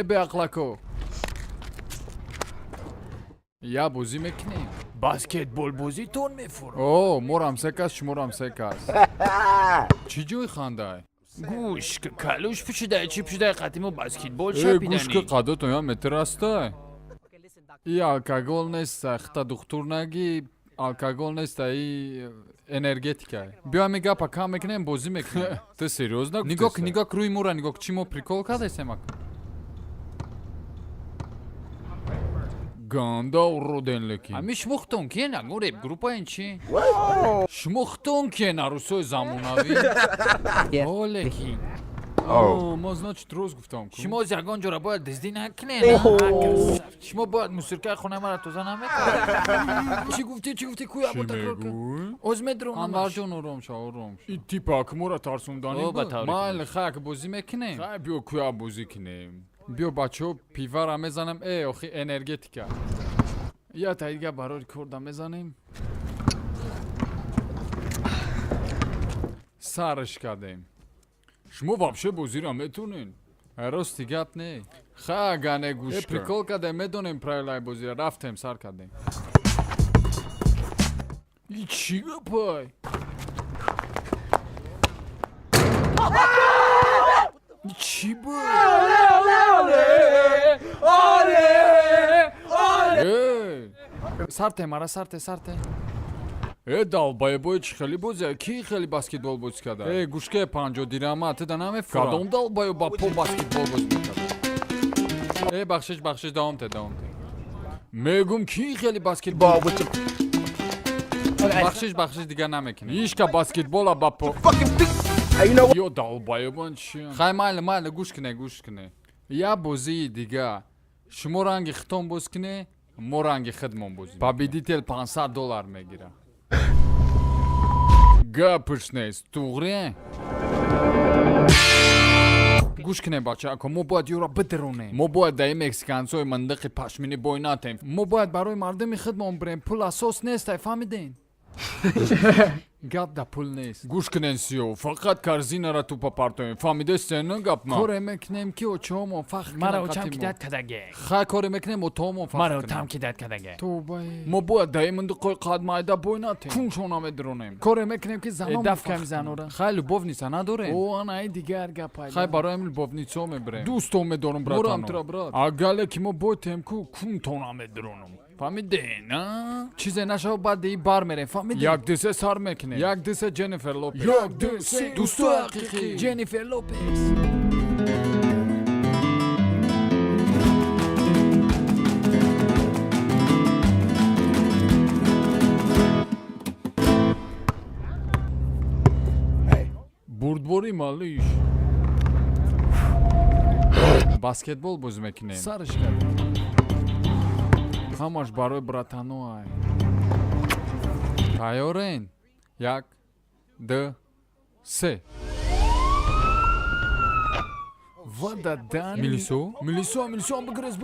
باقلاکو یا بازی میکنیم بسکتبال بازیتون میفروم. اوه مورم سکاس شمورم سکاس چی جوی خانده گوش که کلوش پیچیده چی پیچیده قدیمو بسکتبال گوش که شپیدنی. قدوتو یا متر هسته ای алкоголь نیست خطا دختور نگی алкоголь نیست ای انرژتیکا بیا میگه پا کام میکنیم بازی میکنیم تو سریوز نگو نگاه روی مورا نگاه چی مو پریکول کرده سمک گاندا و رودنلکی امی شمختون که نگو ریب گروپا این چی؟ شمختون که نروسوی زموناوی اولکی ما значит روز گفتم شما زرگان جورا باید دزدی نکنین. شما باید موسیقی خونه مرا توزا نمیکن. چی گفتی کویا با تکرار کن ازمه درون انور نماش. جون آرام شو آرام شو این تیپاک مورا ترسوندانی او بود بطوری مال خاک بازی میکنیم خیلی بیو کویا بازی کنیم بیو بچه پیوه را میزنم ای آخی انرژتیکا یا تا دیگه برای کردم میزنیم سرش کردیم شما вообще بازی را میتونین راستی گپ نه خاگانه گوش پریکول کرده میدونیم پرایلای بازی را رفتیم سر کردیم ای چی گپای ای چی بود سرته مرا سرته دالبای چی خیلی بازی کی خیلی بسکتبال بازی کرده ای گوشکه 50 دیرامه تا نمیفروره کدوم دالبای با پول بسکتبال بازی میکرده ای بخشش دوام ته میگم کی خیلی بسکتبال بخشش دیگه نمیکنه هیچ که بسکتبال با پول یو دالبای بان چی خیلی مال گوش کنه یا بازی دیگه شما رنگ ختم باز کنه ما رنگ خدمون بازی победитель $500 میگیره گپش نیست توغره گوش کنه بچه اکو ما باید یورا بدرونیم ما باید در مکسیکانسوی منطقه پشمینی بوی نتیم ما باید برای مردم خدمون بریم پول اساس نیست فهمیدین گپ در پول نیست گوش کنین سیو فقط کرزینه را تو پاپارتویم فهمیده سنو گپ ما کاره میکنیم که او چومون فخر مرا او چم کدت کدگه خواهی کاره میکنیم او تومون فخر مرا او تم کدت کدگه تو بایی ما باید در این منطقه قدمایده بوی نتیم کونشون همه کاره میکنیم که زنان دف کم زنورا خیلی لبوف نیست نداره او آن ای دیگر گپ خیلی برای من لبوف نیست هم میبریم دوستو میدارم براتانو اگله که ما بایتیم که کونتون همه فهمیدین نه؟ چیزی نشو بعد دی بار میریم فهمیدین؟ یک دسه سر میکنیم یک دسه جنیفر لوپز یک دسه دوستو حقیقی جنیفر لوپز بردباری مالیش بسکتبال بازی میکنیم سرش کردیم همش برای براتانو های تایورین یک دو سه ودا دان میلیسو هم بگرز